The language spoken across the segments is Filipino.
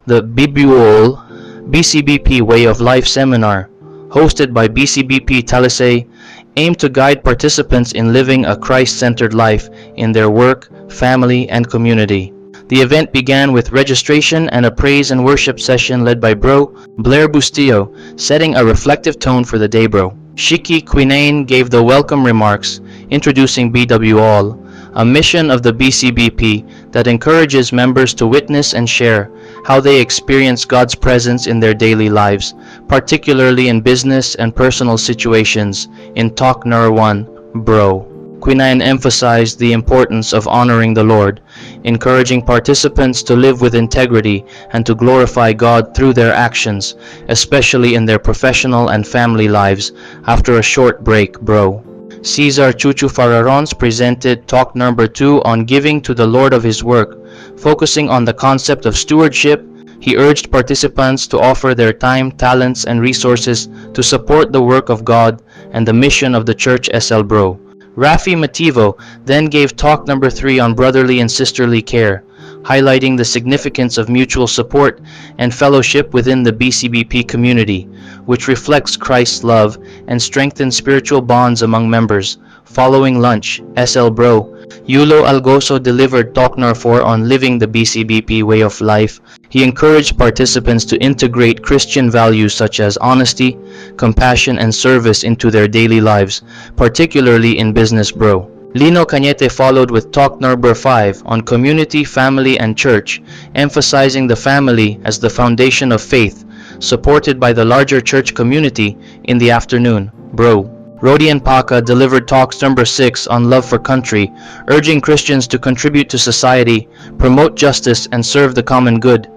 the Bibuol BCBP Way of Life seminar, hosted by BCBP Talisay, aimed to guide participants in living a Christ-centered life in their work, family, and community. The event began with registration and a praise and worship session led by Bro Blair Bustillo, setting a reflective tone for the day. Bro Shiki Quinane gave the welcome remarks, introducing BW All, a mission of the BCBP that encourages members to witness and share how they experience God's presence in their daily lives, particularly in business and personal situations. In Talk Number 1, Bro Quinine emphasized the importance of honoring the Lord, encouraging participants to live with integrity and to glorify God through their actions, especially in their professional and family lives. After a short break, Bro Cesar Chuchu Fararons presented Talk Number 2 on giving to the Lord of his work. Focusing on the concept of stewardship, he urged participants to offer their time, talents, and resources to support the work of God and the mission of the Church SL Bro. Rafi Mativo then gave Talk Number 3 on brotherly and sisterly care, highlighting the significance of mutual support and fellowship within the BCBP community, which reflects Christ's love and strengthens spiritual bonds among members. Following lunch, SL Bro Yulo Algoso delivered Talk Number 4 on living the BCBP way of life. He encouraged participants to integrate Christian values such as honesty, compassion, and service into their daily lives, particularly in business. Bro Lino Cañete followed with Talk Number 5 on community, family, and church, emphasizing the family as the foundation of faith, supported by the larger church community. In the afternoon, Bro Rodian Paca delivered Talks Number 6 on love for country, urging Christians to contribute to society, promote justice, and serve the common good.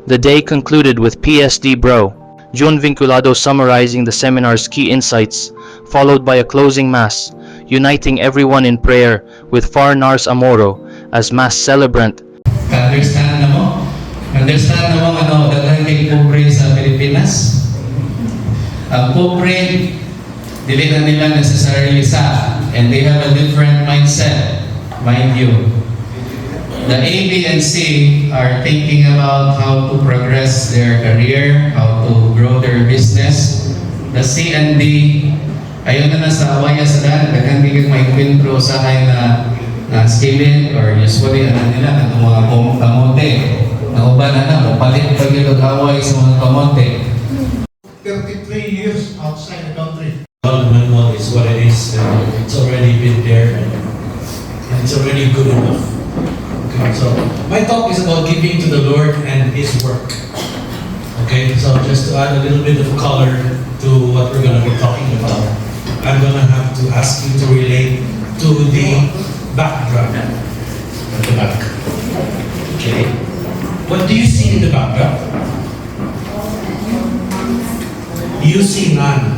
The day concluded with PSD Bro June Vinculado summarizing the seminar's key insights, followed by a closing mass, uniting everyone in prayer with Far Nars Amoro as mass celebrant. Understand mo daghan kay pobre sa Pilipinas. Ang pobre dili na nila necessarily and they have a different mindset, mind you. The A, B, and C are thinking about how to progress their career, how to grow their business. The C and D, ayun na nasa awaya sa daghan bigay ma-intro sa na skilling or usually nila ng mga kamote. Nauban na palit pag yung away sa mga kamote. 33 years outside the country. The manual is what it is, and it's already been there, and it's already good enough. Okay, so my talk is about giving to the Lord and His work. Okay, so just to add a little bit of color to what we're going to be talking about, I'm going to have to ask you to relate to the background at the back. Okay, what do you see in the background? You see none.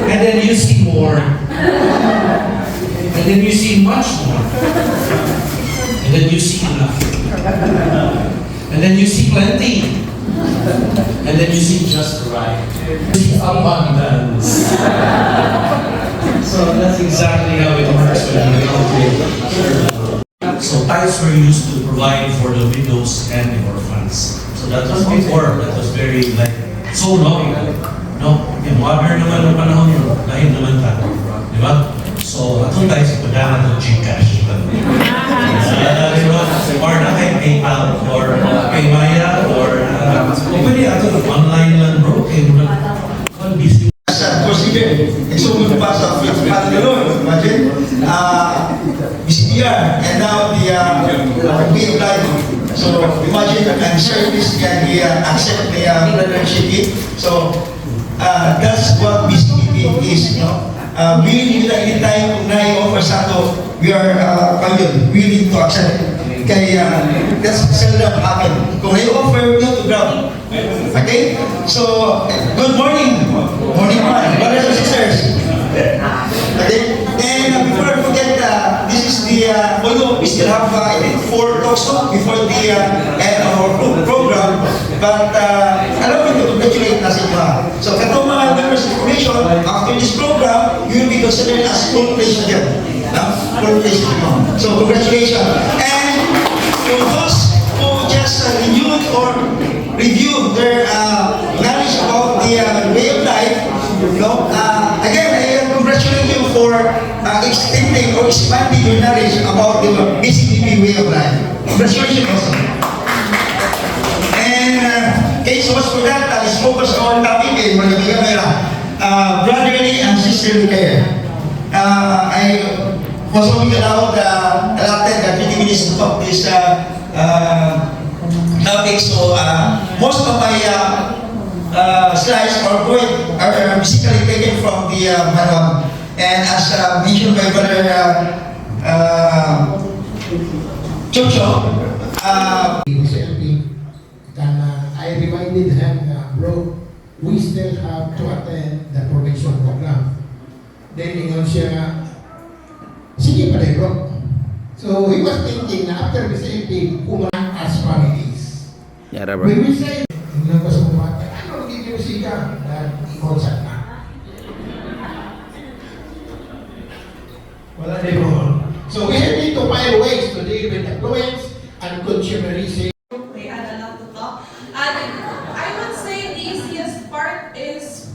And then you see more. And then you see much more. And then you see enough. And then you see plenty. And then you see just right. You see abundance. So that's exactly how it works when you come. So tithes were used to provide for the widows and the orphans. So that was before, that was very so long ago. No? Yung modern naman ng panahon yun, lahim naman tayo. Di ba? So, atong tayo sa padana ng Gcash. Or na kay PayPal, or kay Maya, or pwede ato online lang bro, kay mga busy. Tapos sige, exumod pa sa Flipkart gano'n. Imagine, BCBR, and now the way of life. So imagine, I'm sure this can be accept the Brother Shiki. So that's what BCBP is, you know. Willing nila anytime kung na-i-offer sa ato, we are willing to accept. Kaya that's seldom happen. Kung na-i-offer, we have to grab. Okay? So, good morning. Morning, brothers and sisters. Okay? And before I forget, this is the, although we still have, I think, 4 talks before the end of our program, but allow me to congratulate na sa inyo. So, katong mga members information, after this program, you will be considered as full place again. Full place. So, congratulations. And their knowledge about the way of life. No? Again, I congratulate you for extending or expanding your knowledge about the BCBP way of life. Congratulations also. And okay, so much for that. Let's focus on topic eh, brotherly and sisterly care. I was only allowed allotted 20 minutes to talk this topic. So most of my slides or point are basically taken from the manual. And as mentioned by Brother Chocho, then I reminded him, bro, we still have to attend the probation program. Then ingon siya, sige pala bro. So he was thinking na after the same thing, kumain as families. Yara We will say, hindi ko sa kumata, ano hindi nyo siya? Dahil i-consult na. Wala na bro. So we need to find ways to deal with affluence and consumerism. We had a lot to talk. And I would say the easiest part is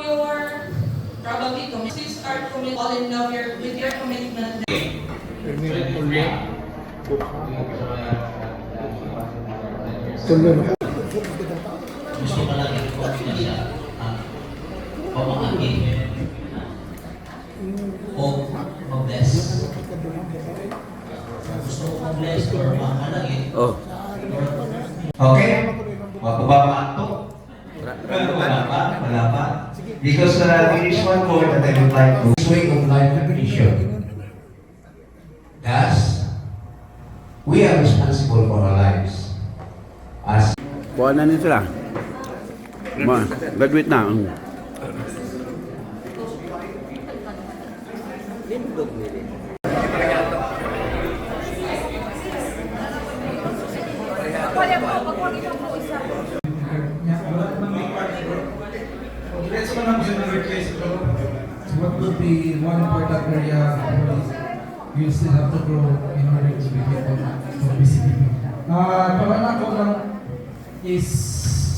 your probably commit. You start commit all in love with your commitment. Gusto ka lang i-report na siya pamangkin o mag-bless. Gusto ko mag-bless or makalagin. Oh. Okay? Mababa ito. Wala pa. Because there is one more that I would like to. Way of life definition. Thus, we are responsible for our lives. As Kuha na nito lang. Graduate na. Let's go na sa replace ito. What would be one important area you still have to grow in order to be able to BCBP? Pagana ko lang is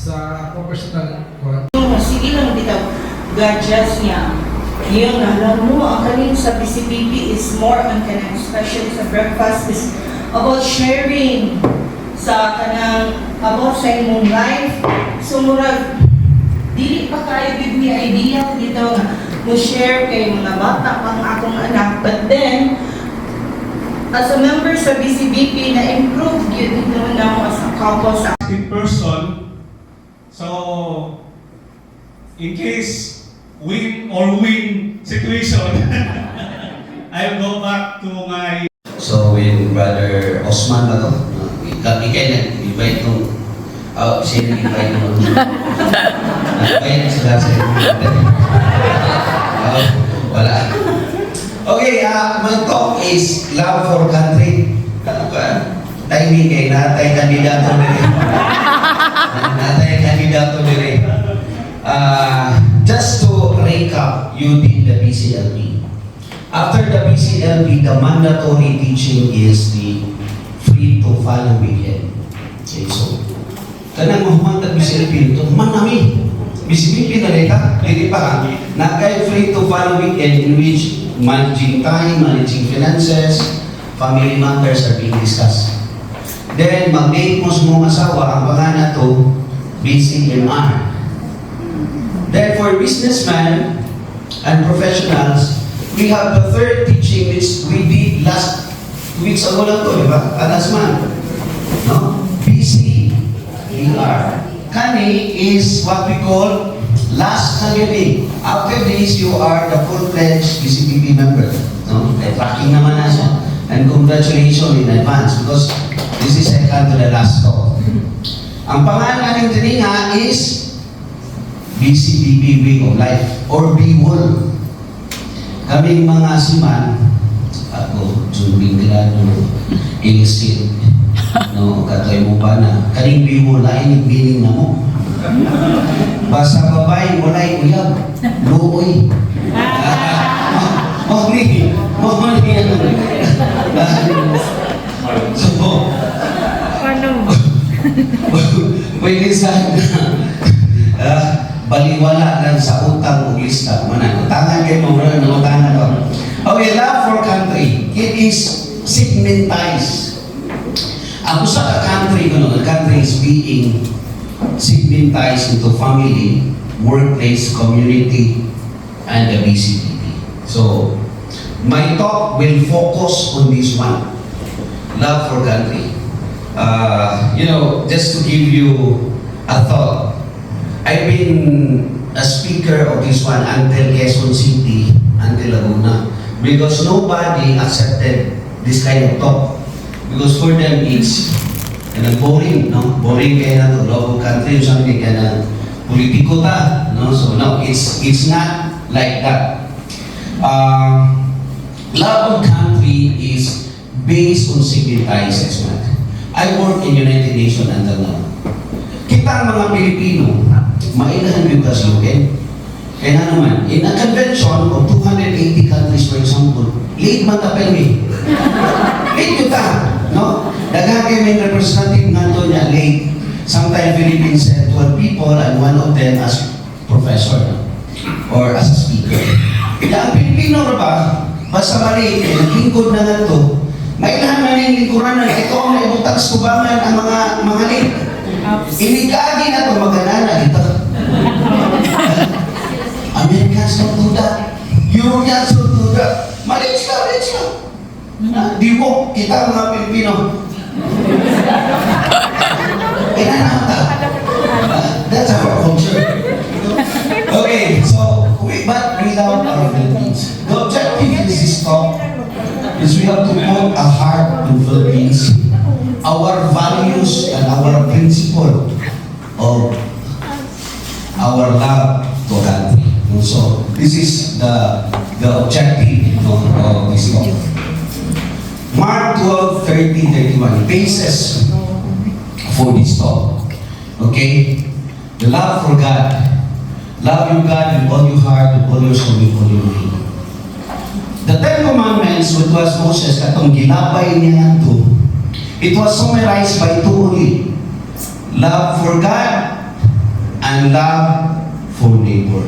sa personal ko. Sige lang dito, gadgets niya. Yung alam mo, ang kanin sa BCBP is more on kanang, especially sa breakfast, is about sharing sa kanang, about sa imong life. So, murag, dili pa kayo give me idea dito nga, mo share kay mga bata, pang akong anak. But then, as a member sa BCBP, na-improve yun dito na ako as a couple sa In person, so in case win situation, I'll go back to my. So when Brother Osman ba to? Ikay nag-invite nung siya nag-invite nung nag-invite sila sa wala. Okay, my talk is love for country. Ano ka? Timing kay natay kandidato nila. Natay kandidato nila. Just to recap, you did the BCLB. After the BCLB, the mandatory teaching is the free to follow weekend. Okay, so kanang mahumantag BCLB ito, manami. BCBP na rita, hindi pa na kay free to follow weekend in which managing time, managing finances, family matters are being discussed. Then, mag-date mo sa mong asawa, ang pangalan to, BCMR. Then, for businessmen and professionals, we have the third teaching which we did last 2 weeks ago lang to, di ba? Last month. No? BCER. Kani is what we call last Kagani. After this, you are the full-fledged BCBP member. No? Tracking naman na siya. And congratulations in advance because this is second to the last talk. Ang pangalan ng tininga is BCBP Way of Life or BWOL. Kaming mga siman, ako, Junbing Grado, Illicit, no, katoy mo pa na, kaning BWOL, lain meaning na mo. Basta babae, walay uyab, looy. Mahuli. So, Pwede sana baliwala lang sa utang o lista. Utangan kayo mo, utangan ko. Okay, love for country. It is segmentized. Ako sa country, the country is being segmentized into family, workplace, community, and the BCPP. So, my talk will focus on this one, love for country. Just to give you a thought, I've been a speaker of this one until Quezon City, until Laguna, because nobody accepted this kind of talk. Because for them, it's boring, no? Boring kaya na to, love for country, something kaya na politiko ta, no? So, no, it's not like that. Love of country is based on segmentized assessment. I work in United Nations until now. Kita ang mga Pilipino, mailan yung kasi, okay? Kaya naman, in a convention of 280 countries, for example, late man tapel me. Late yun ta, no? Daghang kayo may representative nga to niya, late. Sometimes Philippines had 12 people and one of them as professor or as a speaker. Kaya ang Pilipino na ba, basta mali, naglingkod na nga to, mailan na yung lingkuran na ito ang naibutang subangan ang mga late. Inikagi na to, magana na ito. Americans don't do that. Europeans don't do that. Malis ka. Di mo, kita mga Pilipino. That's our culture. Okay, so, but without our Philippines. The objective is this talk is we have to put a heart in Philippines, our values and our principle of our love to country. So this is the objective of this talk. Mark 12:30-31 basis for this talk. Okay, the love for God. Love your God with all your heart, with all your soul, with all your being. The Ten Commandments, which was Moses, katong gilabay niya ito, it was summarized by two only. Love for God and love for neighbor.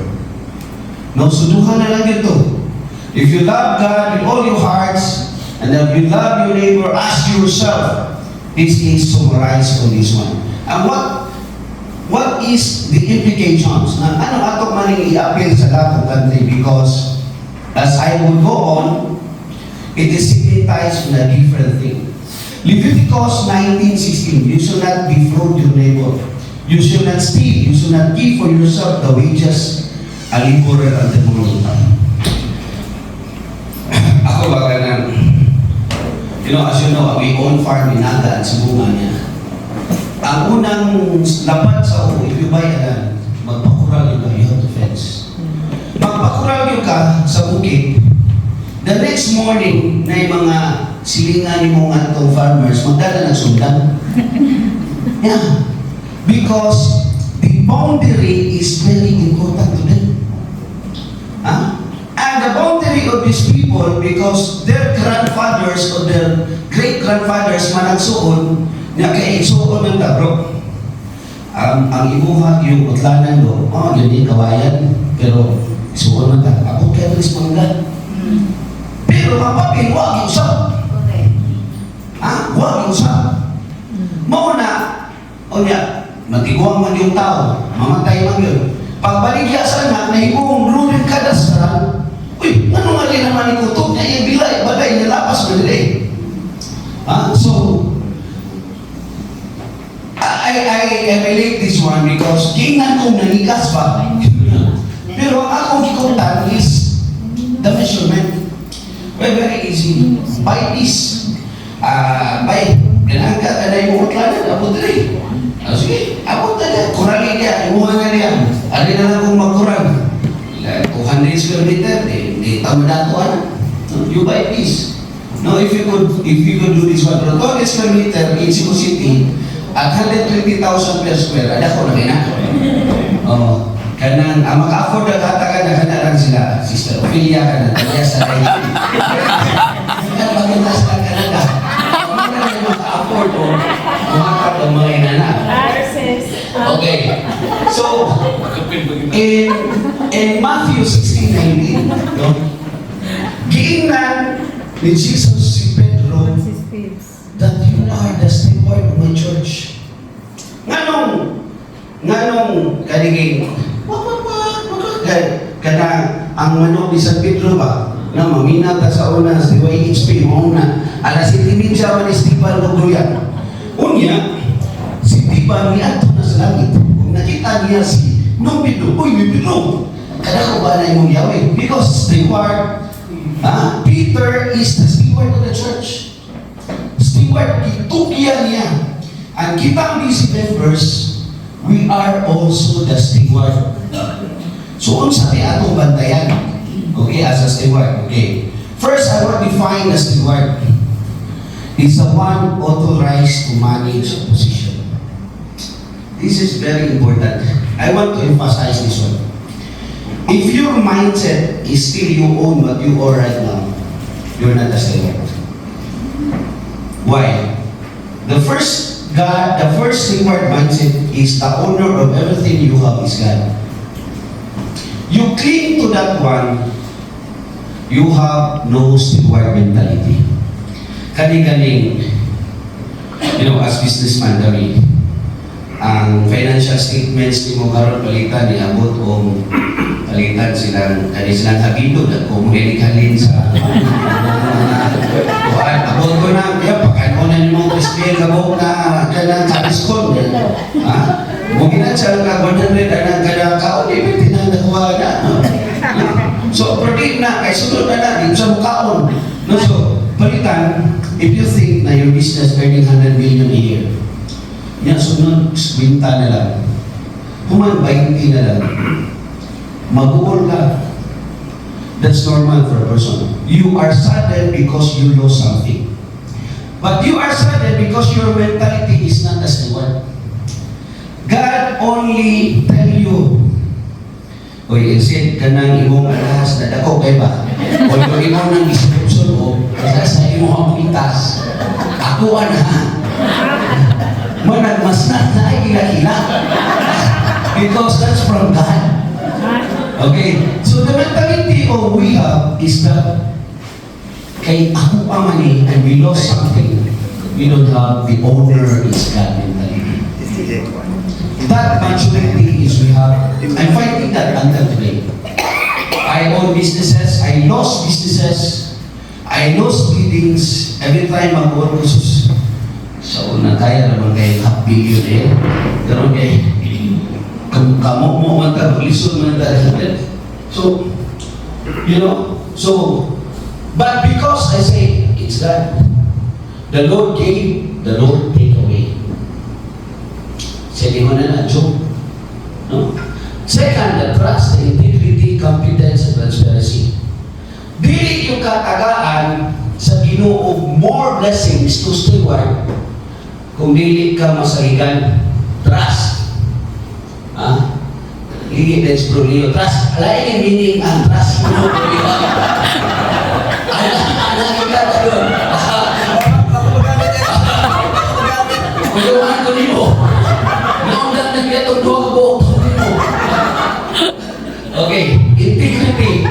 No, suduhan na lang ito. If you love God with all your hearts, and if you love your neighbor as yourself, this is summarized on this one. And what is the implications? Na ano ato maning i-appeal sa lahat ng country? Because as I would go on, it is signified in a different thing. Leviticus 19:16, you should not defraud your neighbor. You should not steal. You should not give for yourself the wages a laborer at the morning. Ako ba ganang, as you know, we own farm in Naga at Sibunga niya. Ang unang lapat sa if you buy a land, magpakural yung you have to fence. Magpakural yung ka sa bukid, the next morning na yung mga silingan yung mga itong farmers, magdala ng sundan. Yeah. Because the boundary is very important to them. And the boundary of these people, because their grandfathers or their great-grandfathers managsuon, na kaya isuon ng tabro. Ang ibuha, yung utlanan do, yun yung kawayan, pero isuon ng tabro. Ako kaya rin sa mga. Pero ang papel, huwag yung usap. Huwag yung usap. Mauna, matiguang man yung tao, mamatay man yun. Pagbaligya sa anak, nahibong lurin kadasaran, ano nga rin naman ikutok niya, yung bilay, bagay, nilapas mo nila. So, I relate this one because kainan kong nanigas pa. Pero ang akong ikutan is the measurement. Very easy. By this, pinangkat na yung utlanan, abot rin. Sige, abot na yan. Kurangin niya, imuha na niya. Alin na lang kung magkurang. 200 square meter, di tamadatuan. You buy this. No, if you could do this one, 200 square meter in Cebu City, at 120,000 per square, ada ko na kina. Kanang, ang maka-afford na katakan na kanaran sila, Sister Ophelia ka na, kaya sa kayo. Kaya maganda sa Canada. Ang mga na maka-afford o, kumakap ang mga inana. Okay. So, in Matthew 16:19, no? Giingnan ni Jesus si Pedro that you are the steward of my church. Nganong kaniging kana ang manok ni San Pedro ba na mamina ta sa una sa YHP mo na alas itimin siya man Esteban o Gloria. Unya si Esteban ni ato na sa langit. Kung nakita niya si Pedro, Pedro, kada ko ba na imong Yahweh? Because steward, Peter is the steward of the church. Steward, itukyan niya. Ang kita busy members, we are also the steward. So, unsa ni atong bantayan? Okay, as a steward. Okay. First, I will define a steward. It's the one authorized to manage a position. This is very important. I want to emphasize this one. If your mindset is still you own what you own right now, you're not a steward. Why? The first steward mindset is the owner of everything you have is God. You cling to that one, you have no steward mentality. Kani-kaning, as businessman kami, ang financial statements ni mo karon palitan ni abot o palitan silang habido na kung halin sa kuhaan. Abot ko na, pagkanonan mo Christian kabok na kanang kabiskon. Mungkin sa ka 100 anang kada kaon di tinanakuha na. So predict na kay sunod na din sa mukaon. No, so palitan, if you think na your business earning 100 million a year, yan sunod binta na lang. Human 20 na lang. Mag-uol ka. That's normal for a person. You are saddened because you lost something. But you are saddened because your mentality is not as the one. God only tell you, oy, instead ka nang imong alahas na dako kay ba? O yung imong nang description mo, sa imong ang pitas. Ako na. Managmas na hila-hila. Because that's from God. Okay? So the mentality of we have is that kay ako pa man and we lost something, we don't have the owner is God mentality. That maturity is we have. I'm fighting that until today. I own businesses, I lost businesses, I lost meetings, every time mag-work ko sa una kaya naman kayo half billion pero kay kamo mo man ka lisod man dahil so but because I say it's God, the Lord gave, the Lord take away. Sige mo na joke, no? Second, the trust, the integrity, competence, and transparency. Dili yung katagaan sa Ginoo more blessings to steward kung dili ka masaligan. Trust. Hindi that's bro niyo. Trust. Lain yung meaning ang trust mo. Anak kita doon. Pagkawan ko niyo. Naundan na kita itong dua kabuok ko niyo. Okay. Integrity.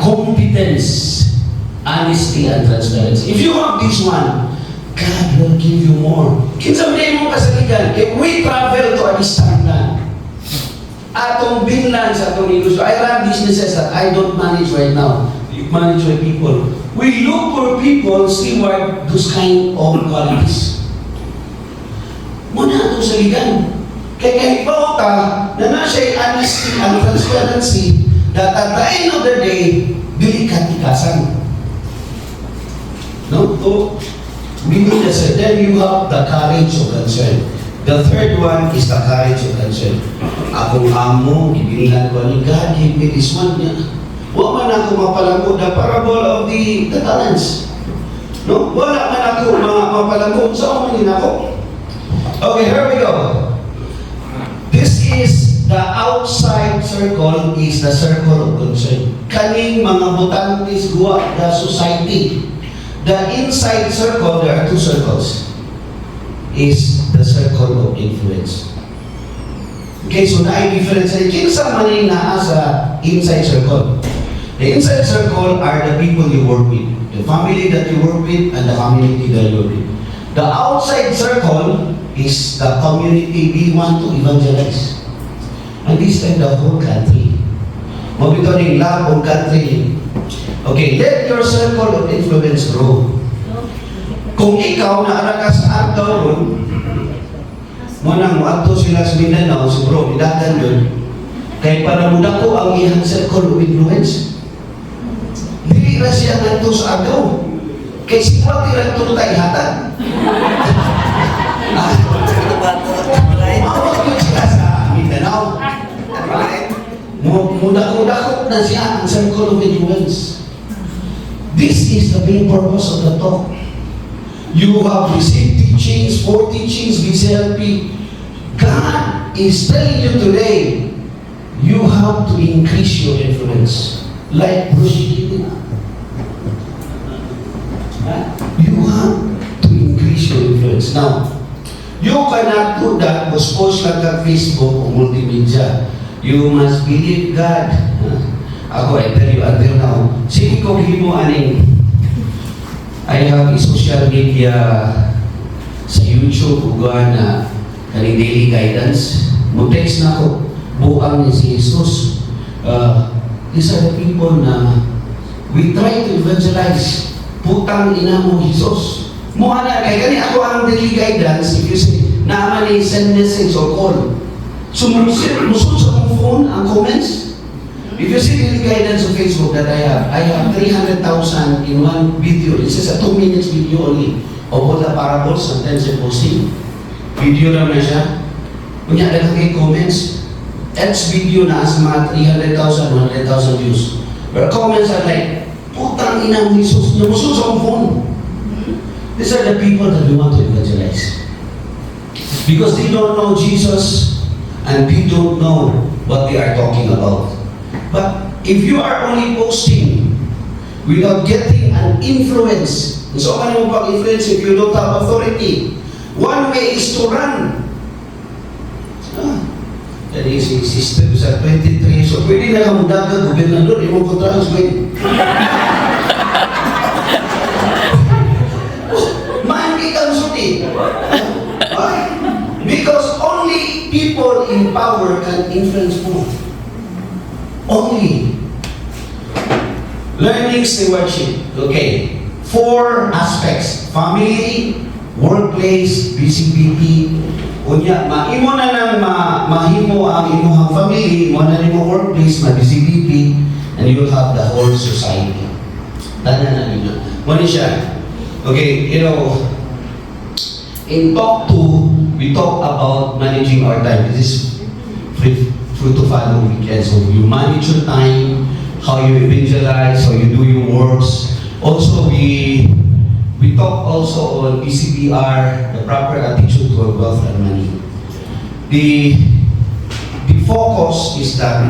Competence. Honesty and transparency. If you have this one, God will give you more. Kinsa man mo kasaligan, if we travel to a distant land, atong binlan sa atong negosyo, I run businesses that I don't manage right now. You manage my people. We look for people steward those kind of qualities. Muna atong saligan. Kaya kahit ba ka, na siya honesty and transparency, that at the end of the day, dili ka tikasan. No? So, we need to say, then you have the courage of concern. The third one is the courage of concern. Akong amo, ibinlan ko ni God, give me this one. Wala man ako mapalangko, the parable of the talents. No? Wala man ako mapalangko. Saan man ako? Okay, here we go. This is the outside circle is the circle of concern. Kaning mga botantis guwa the society. The inside circle, there are two circles, is the circle of influence. Okay, so na difference ay kinsa man yung naa sa inside circle. The inside circle are the people you work with, the family that you work with, and the community that you work with. The outside circle is the community we want to evangelize. And this time the whole country. Mabito ng love of country. Okay, let your circle of influence grow. Kung ikaw na ka sa Agdaw ron, munang muadto sila sa Mindanao, siguro, bidagan yun, kay para muda ko ang iyang circle of influence. Dili na siya nagto sa Agdaw. Kay si Pati nagto tayo hatag. Mawag yun sila sa Mindanao. Muda-muda na siya ang circle of influence. This is the main purpose of the talk. You have received teachings, 4 teachings, BCLP. God is telling you today, you have to increase your influence. Like Bruce did. You have to increase your influence. Now, you cannot do that post lang ka Facebook o multimedia. You must believe God. Ako, I tell you until now, sige ko himo aning I have a social media sa YouTube uga na kaning daily guidance. Mo-text na ako, buang ni si Jesus. These are the people na we try to evangelize. Putang ina mo, Jesus. Mukha na, kaya gani ako ang daily guidance, if you say, naaman ni send message or call. So, musun sa mong phone ang comments. If you see daily guidance on Facebook that I have 300,000 in one video. This is a 2 minutes video only of all the parables, sometimes I'm posting. Video naman siya. Kunya, dalang kay comments. Each video na sa mga 300,000, 100,000 views. But comments are like, putang ina mo, Jesus, namusun sa mong phone. These are the people that we want to evangelize. Because they don't know Jesus and they don't know what they are talking about. But if you are only posting without getting an influence, so ano mo pag-influence if you don't have authority? One way is to run. That is a system sa 23. So pwede na kang dagat, gobernador, imong kontrahang pwede. Mandi kang suti. Because only people in power can influence more. Only. Learning stewardship. Okay. 4 aspects. Family, workplace, BCBP. Unya, maimo na lang mahimo ang imuhang family, mo na nimo workplace, BCBP, and you will have the whole society. Tanan na ninyo. Muna siya. Okay, you know, in talk 2, we talk about managing our time. This is free to follow weekend. So you manage your time, how you evangelize, how you do your works. Also, we talk also on PCBR, the proper attitude toward wealth and money. The focus is that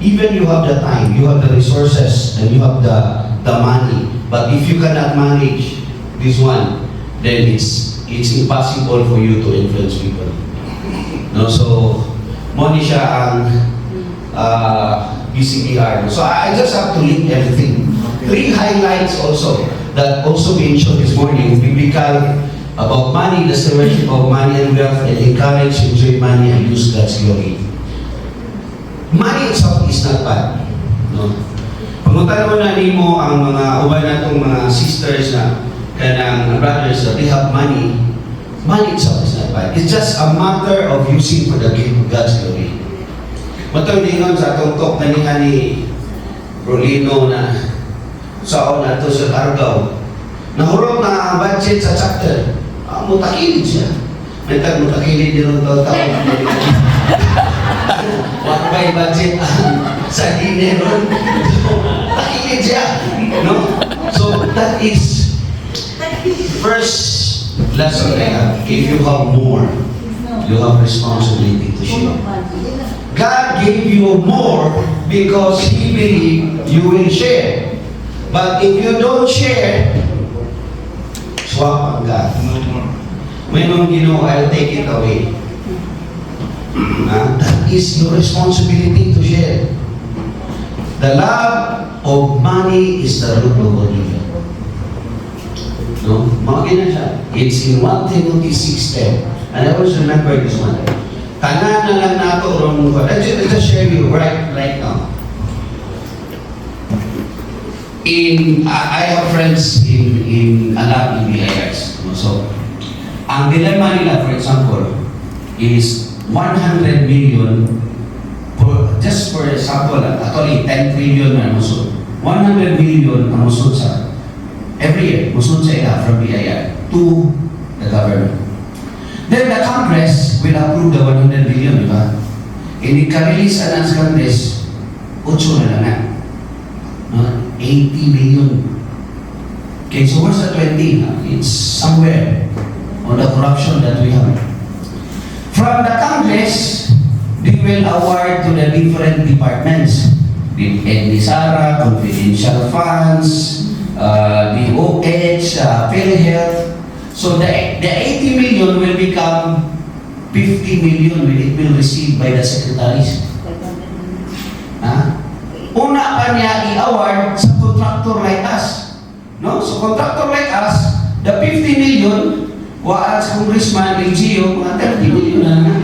even you have the time, you have the resources, and you have the money, but if you cannot manage this one, then it's impossible for you to influence people. No, so money siya ang BCBR. So I just have to link everything. 3 highlights also that also mentioned this morning: biblical about money, the stewardship of money and wealth, and encourage, enjoy money, and use God's glory. Money itself is not bad. No? Pangunta naman na nimo ang mga uban natong mga sisters na kanang brothers that they have money. Money itself is not bad. It's just a matter of using for the gift of God's glory. Matawag ningon sa atong talk na ni Rolino na saon na ito sa Argao. Nahurot na budget sa chapter. Mutakilid siya. May mutakilid din ang taon. What by budget sa dinero. Takilid siya. No? So that is first lesson I have. If you have more, you have responsibility to share. God gave you more because He believed you will share. But if you don't share, swap ang God. May mga Ginoo, I'll take it away. That is your responsibility to share. The love of money is the root of all evil. No? Mga ganyan siya. It's in 1 Timothy 6:10. And I always remember this one. Tanan na lang nato ron mo. Let's just share you right now. I have friends in a lot in BIRs. So, ang dilemma nila, for example, is 100 million just for example, actually 10 trillion na musod. 100 million na musod sa every year, musod sa ila from BIR to the government. Then the Congress will approve the 100 billion, di ba? Hindi ka-release sa Congress, 8 na lang na. 80 billion. Okay, so where's the 20? It's somewhere on the corruption that we have. From the Congress, they will award to the different departments. The EDSARA, confidential funds, DOH, PhilHealth. So the 80 million will become 50 million when it will received by the secretaries. Una pa niya i-award sa contractor like us. No? So contractor like us, the 50 million, wala sa Congressman LGO, mga 30 million na.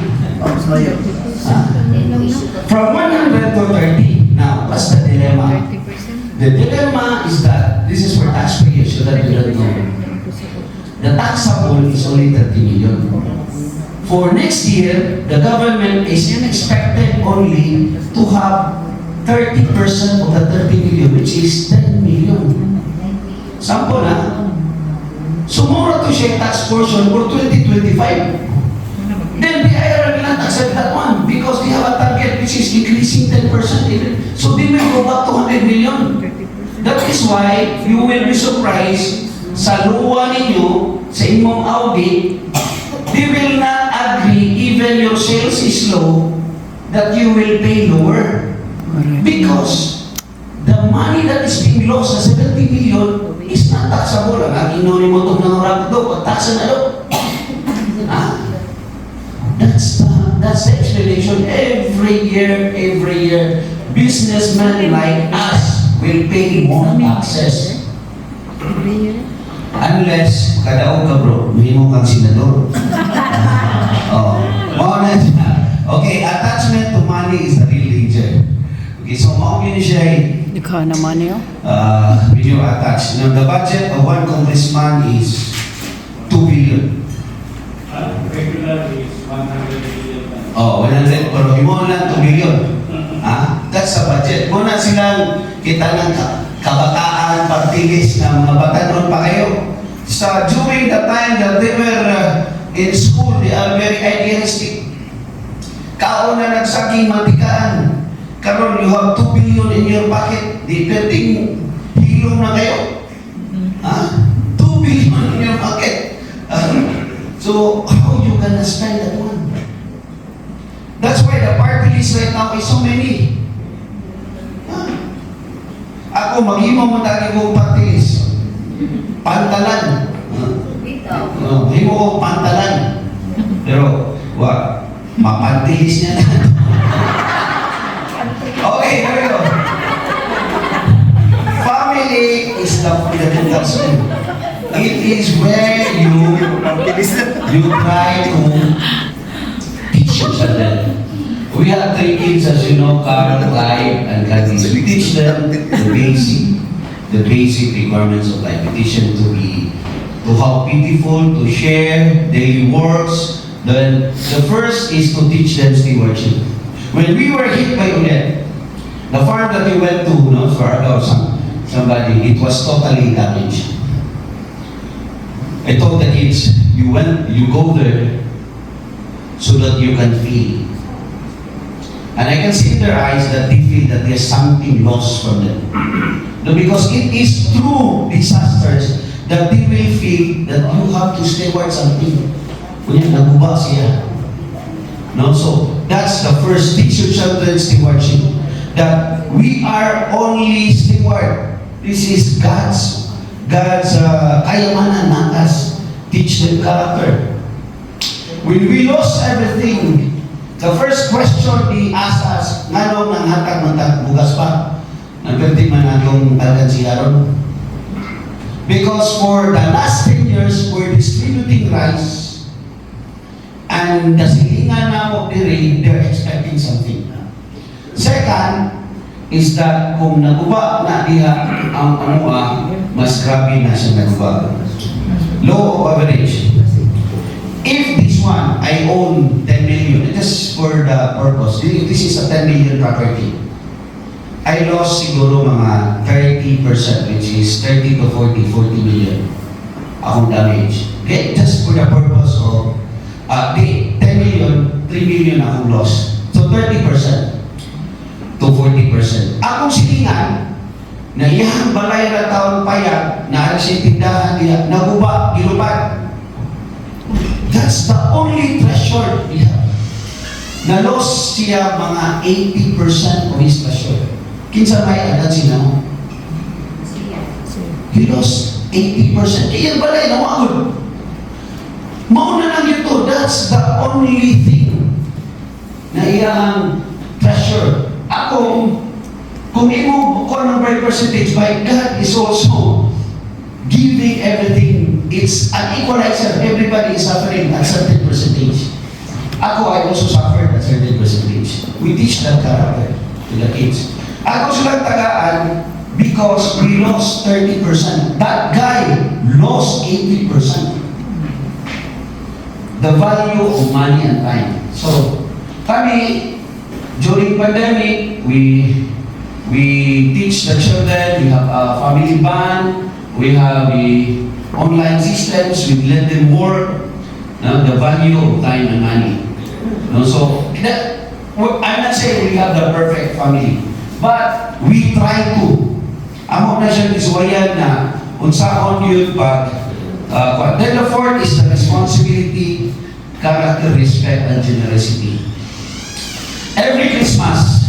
From 100 to 30. Now, what's the dilemma? The dilemma is that, this is for taxpayers so that you don't know. The taxable is only 30 million. For next year, the government is expected only to have 30% of the 30 million, which is 10 million. Sample na. Sumura to siya tax portion for 2025. Then the IRA will not accept that one because they have a target which is increasing 10%. So they will go back to 100 million. That is why you will be surprised sa luwa ninyo, sa imong audit, they will not agree even your sales is low that you will pay lower. Because the money that is being lost sa 70 million is not taxable. Ang inuni mo itong nangarap do, pagtaksa na do. That's the explanation. Every year, businessmen like us will pay more taxes. Unless, kadaog ka bro, may mo kang senador. Okay, attachment to money is the real danger. Okay, so mao yun siya Dikha naman yun. when you attach. Now, the budget of one congressman is 2 billion. Regular is 100 million. 100, pero imo lang 2 billion. That's the budget. Muna silang kita ng kabataan, partilis na mga bata noon pa kayo. So, during the time that they were in school, they are very idealistic. Kauna nagsaking mantikaan. Karon, you have 2 billion in your pocket. Di pwedeng hilong na kayo. 2 billion in your pocket. So, how you gonna spend that one? That's why the party list right now is so many. Ako, maghimo mo tagi mo party list. Pantalan. Maghimo ko pantalan. Pero, mapantilis niya na. Okay, here we go. Family is the fundamental school. It is where you try to teach your children. We have 3 kids, as you know, Carl, Clive, and Gladys. We teach them the basic requirements of life. We teach them to how beautiful, to share daily works. Then the first is to teach them stewardship. When we were hit by Ulet, the farm that we went to, for somebody, it was totally damaged. I told the kids, you go there so that you can feel. And I can see in their eyes that they feel that there's something lost from them. No, because it is through disasters that they will feel that you have to steward something. Kunya naguba siya. No, so that's the first, teach your children stewardship. That we are only steward. This is God's kayamanan natas. Teach them character. When we lost everything, The first question ni asas, nganong nanghatag matag bugas pa? Nagperti man atong alkansiyaron. Because for the last 10 years, we're distributing rice and the silingan na mo diri, they're expecting something. Second is that kung naguba na diha ang mas grabe na siya naguba. Low of average. If this one, I own 10 million, just for the purpose, this is a 10 million property. I lost siguro mga 30%, which is 30 to 40 million akong damage. Okay, just for the purpose of 10 million, 3 million akong loss. So 30% to 40%. Akong silingan, na iyang balay na taon payag, na alas yung tindahan niya, naguba, gilupad. That's the only treasure we have. Na-loss siya mga 80% of his treasure. Kinsa may agad sila mo? He lost 80%. Kaya balay na wagod. Mauna lang ito. That's the only thing na iyang treasure. Ako, kung imo ko ng percentage, by God is also giving everything. It's an equalizer. Everybody is suffering at certain percentage. Ako, I also suffered at certain percentage. We teach that character to the kids. Ako silang tagaan because we lost 30%. That guy lost 80%. The value of money and time. So, kami, during pandemic, we teach the children, we have a family band, we have online systems, we let them work, the value of time and money. So, I'm not saying we have the perfect family, but we try to. Amo na siya iswayan na unsaon yun pag then the fourth is the responsibility, character, respect, and generosity. Every Christmas,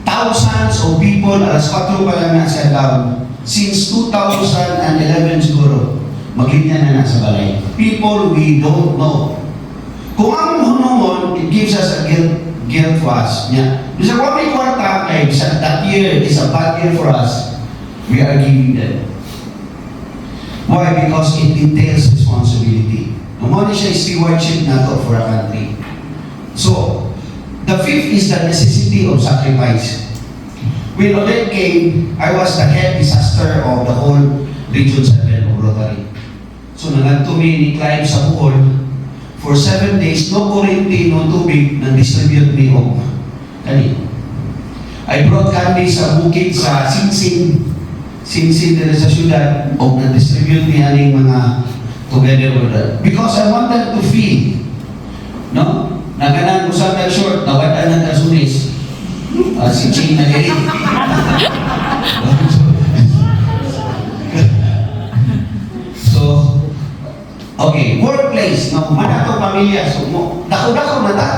thousands of people, alas 4 pa lang nasa down, since 2011 siguro, maglinya na nasa balay. People we don't know. Kung ang hunungon, it gives us a guilt to us. Bisa kung may kwarta, kay that year is a bad year for us, we are giving them. Why? Because it entails responsibility. Naman siya stewardship na to for a country. So, the fifth is the necessity of sacrifice. When Odette came, I was the head disaster of the whole Region 7 of Rotary. So, nagtumi ni Clive sa Bohol. For 7 days, no kurente, no tubig, nang-distribute ni Og. Kanino? I brought candy sa bukid sa Singsing din sa syudad, og nang-distribute ni aning mga together with that. Because I wanted to feel, no? Naganan ko sa short, nawadan ng kasunis. Si Ching na gani. So, okay, workplace, no, mana to pamilya, so dako-dako na ta.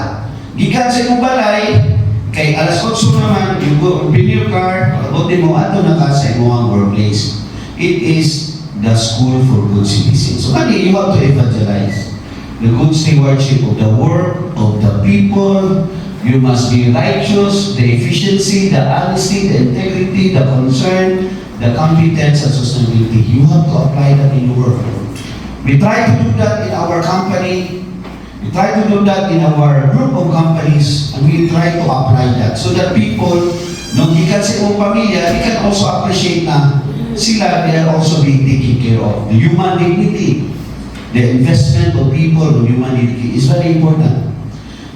Gikan sa imong balay, kay alas 8 naman, you go, bring your car, pag-abot mo, ato na ka sa imong workplace. It is the school for good citizens. So, kani, you have to evangelize the good stewardship of the work, of the people. You must be righteous, the efficiency, the honesty, the integrity, the concern, the competence, and sustainability. You have to apply that in your work. We try to do that in our company. We try to do that in our group of companies, and we try to apply that so that people, nung gikan sa imong pamilya, they can also appreciate na sila, they are also being taken care of. The human dignity, the investment of people in human dignity is very important.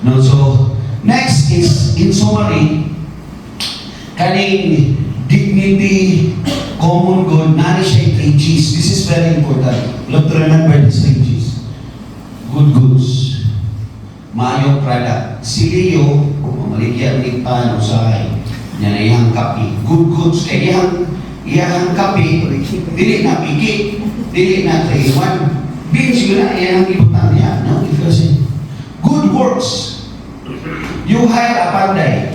No, so, next is, in summary, kaning dignity, common good, nourish and 3 Gs. This is very important. You have to remember these 3 Gs. Good goods. Maayong product. Siliyo, maligyan ni paano sa yan ay iyang kapi. Good goods. Kaya iyang kapi, dili na piki, dili na 3-1. Beans yun na iyang ibutan niya. No? Because good works. You hire a panday,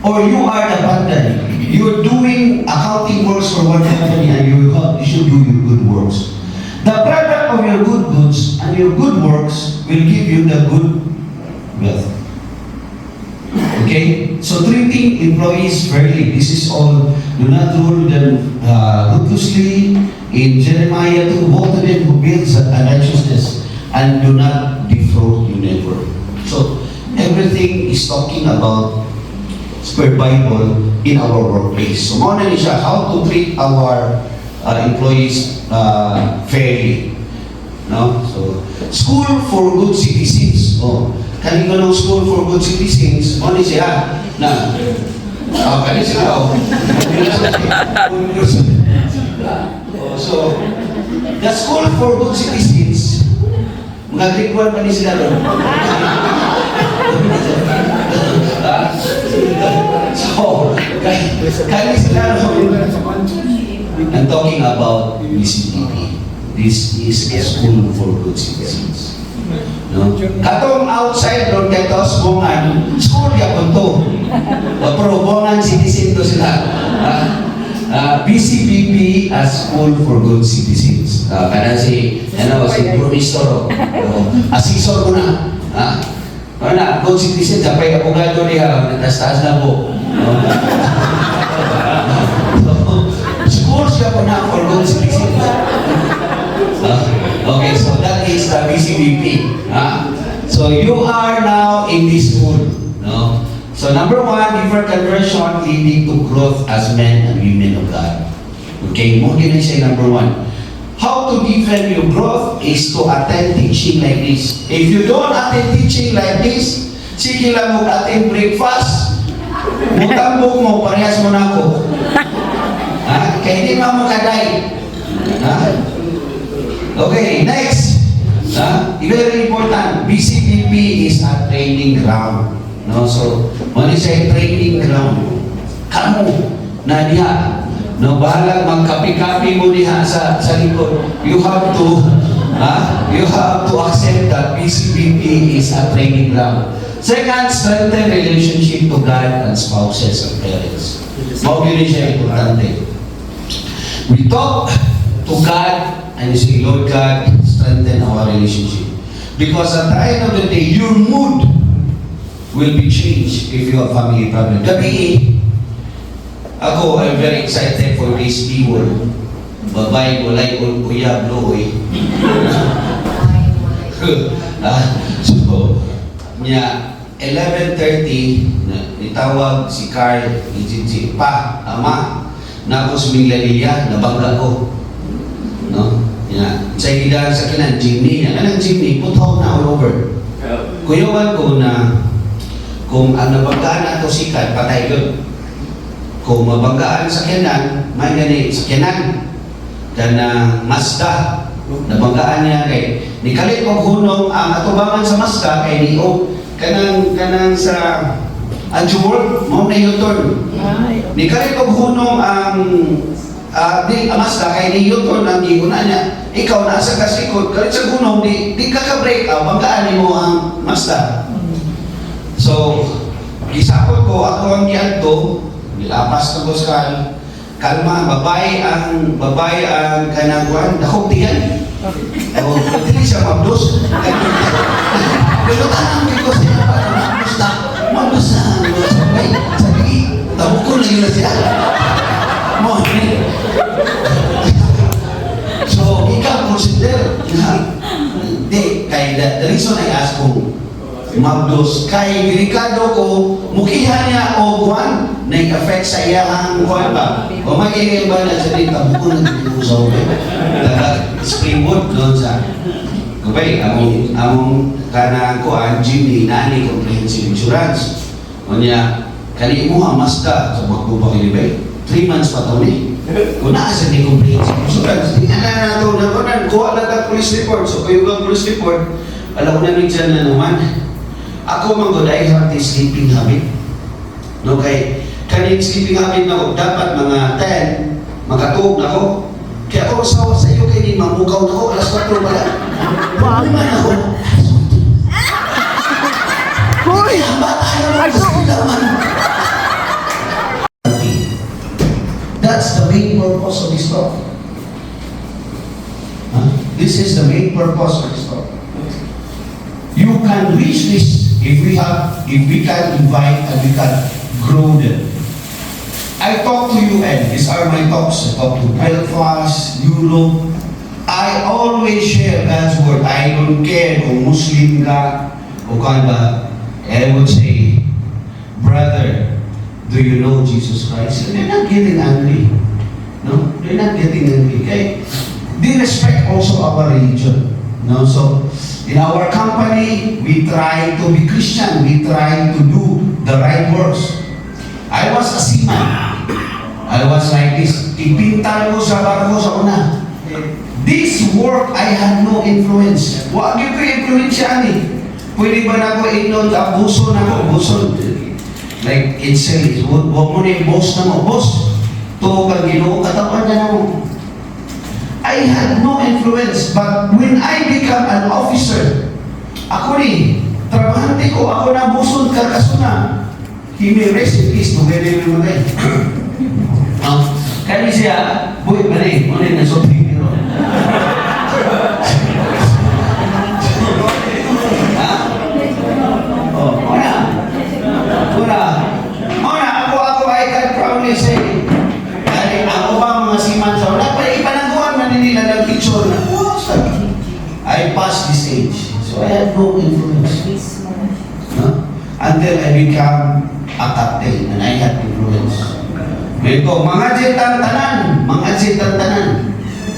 or you are the panday. You're doing accounting works for one company, and you should do your good works. The product of your good goods and your good works will give you the good wealth. Okay? So treating employees fairly, this is all, do not rule them ruthlessly. In Jeremiah 2, woe to them who builds righteousness and do not defraud your neighbor. So everything is talking about per Bible in our workplace. So muna ni siya, how to treat our employees fairly. No? So, school for good citizens. Oh, kani ko ng school for good citizens, muna siya, na, kani sila, so, the school for good citizens, mga grade 1 pa ni sila doon. So, kani sila doon. I'm talking about BCBP. This is a school for good citizens. No? Katong outside doon kay Tos Bungan, school yapon to. Pero Bungan citizen to sila. BCBP as school for good citizens. Kada si Burmistor, asisor ko na. Mana, good citizen, sapay abogado niya, natas-taas na po. Schools siya po na for good citizens. Okay, so that is the BCBP. So you are now in this school. No? So number 1, deeper conversion leading to growth as men and women of God. Okay, mo din siya number 1. How to deepen your growth is to attend teaching like this. If you don't attend teaching like this, sige lang mo attend breakfast, mutambok mo, parehas mo na ako. Kaya hindi mo kaday. Okay, next. Very important, BCBP is a training ground. No, so, when you say training ground, kamu na diha, no, bahalang magkapi-kapi mo diha sa likod, you have to accept that BCBP is a training ground. Second, strengthen relationship to God and spouses and parents. Mawag yun siya importante. We talk to God and you say, Lord God, strengthen our relationship. Because at the end of the day, your mood will be changed if you have family problem. Gabi, ako, I'm very excited for this B-word. Babay, walay, uyab, loy. So, niya, 11:30, itawag si Carl, si Pa, Ama, na ako suminglalilya, nabangga ko. No? Yan. Sa hidang sa kinan, Jimmy. Anong Jimmy? Putaw na all over. Kuyawan ko na kung ang nabanggaan na ito sikat, patay yun. Kung mabanggaan sa kinan, may gani sa kinan. Kana Mazda, nabanggaan niya kay nikalit ko hunong ang atubangan sa Mazda kay Nio. Kanang sa Anjumor, mo na yuton. Nikalit ko hunong ang Mazda kay Newton ang gihuna niya. Ikaw nasa kasikod, kalit sa gunong, di ka-break, banggaan mo ang Mazda. So, gisapot ko, ako ang giadto, nilapas na Boskal, kalma, babay ang kanagwan, dakong tiyan. O, hindi siya mabdos. Pero tanang dito siya, mabdos na, sabi, tawag ko na yun na siya. So, ikaw consider na hindi, kay the reason I ask kung mabdos, kay delikado ko mukihan niya o kuwan nag-affect sa iya ang kuwan ba o magiging ba na sa dito buko na dito sa ulit springwood doon sa kubay, among kanang kuwan Jimmy, nani comprehensive insurance o niya kani mo ang Mazda sa magpupang ilibay 3 months pa ito kung naasa ni comprehensive insurance tingnan na nato na kunan kuha lang ang police report so kayo ang police report alam ko na dyan na naman ako manggoday have this sleeping habit no kay kaning sleeping habit na ko dapat mga 10 makatuog na ko kaya ako sawa sa iyo kay di mamugaw na ko alas 4 pala naman ako Hoy! That's the main purpose of this talk. This is the main purpose of this talk. You can reach this if we can invite and we can grow them. I talk to UN, these are my talks. I talk to Belfast, Europe. I always share God's word. I don't care kung Muslim ka o kan ba. I would say, brother, do you know Jesus Christ? And they're not getting angry. No, they're not getting angry. Okay? They respect also our religion. No, so in our company, we try to be Christian. We try to do the right works. I was a seaman. I was like this. Ipintal ko sa barko sa una. This work, I had no influence. Wag yung ko influensya ni. Pwede ba na ko inon abuso na ko? Abuso. Like it says, huwag mo na yung boss na mo. Boss, to kang ginoo, katawan na mo. I had no influence, but when I become an officer, ako ni, trabahante ko, ako na buson kakasuna. He may rest in peace, nung namatay. Kaya siya, buhay pa rin, muna na sobrang hero. Ha? Oh, Muna, ako, I can proudly say, ako ba mga siman sa una, pa ipanagawa na nila ng picture na, I passed this age, so I had no influence. No? Until I become a captain and I had influence. Ngayon ko, mga jetang tanan,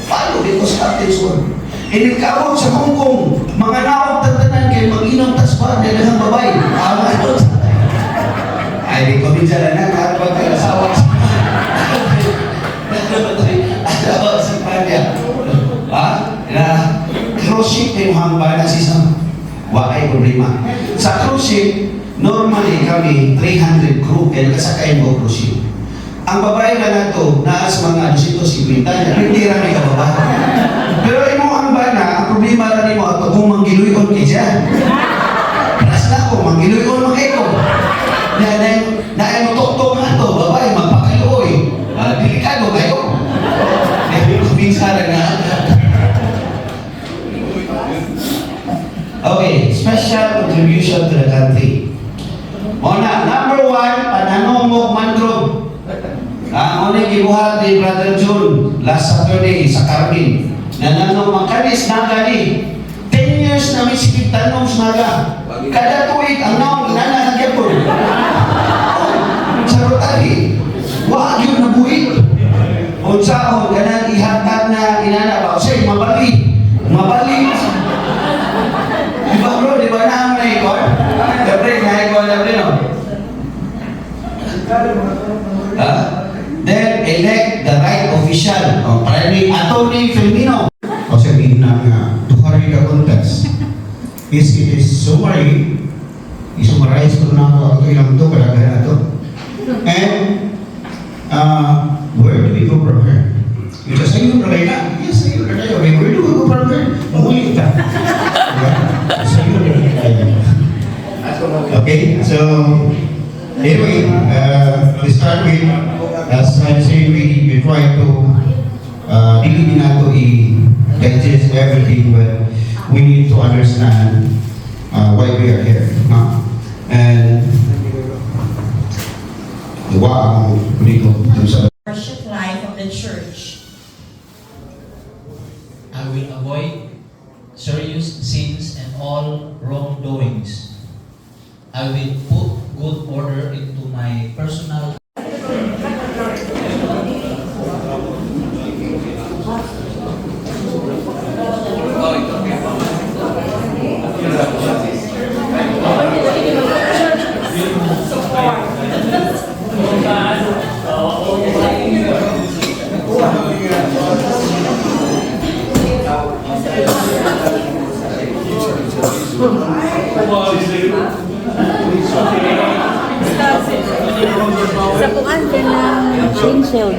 follow because captain's word. Inikawag sa Hong Kong, mga naog tanan kayo mag-inom taspa, nilagang babay. Ay, di ko minsan na nakapag tayo asawa si Panya. Na cruise ship yung hamba na sisang wakay problema. Sa cruise ship, normally kami 300 crew kaya nakasakay mo cruise ship. Ang babae na nato, naas mga 250 na, hindi rami ka babae. Pero imo ang bana, ang problema rin mo ato kung manggiluyon kay dyan. Paras na ako, manggiluyon mga eko. Na mo tok-tok nga to, babae, magpakaluoy. Delikado kayo. Kaya ko minsan na. Okay, special contribution to the country. Muna, number 1, pananongog mangrove. Ang unang gibuhat ni Brother June last Saturday sa Carmen. Nananong makanis na gani. 10 years na may sikip tanong sa naga. Kada tuwig ang naong inanahagyan po. Sa Rotary, wag yun nabuhin. Unsahon, ganang ihatag na inana ba? Say, mabali. Diba bro, diba na ang naikon? Dabre, naikon, no? Then elect the right official. Primary Attorney Firmino. O sabihin ng Tuhari ka contest. It is summary. I-summarize ko na ako ilang ito, kalagayan ito. And where do we go from here? Ito sa iyo na kayo na. Yes, sa iyo na kayo. Where do we go from here? Mahuli ka. Sa iyo na kayo. Okay, so anyway, to start with, as I say, we try to hindi nato i-digest everything, but we need to understand why we are here. And wow, dito sa Worship life of the church. I will avoid serious sins and all wrongdoings. I will put good order into my personal Sa kuan ka ng windshield.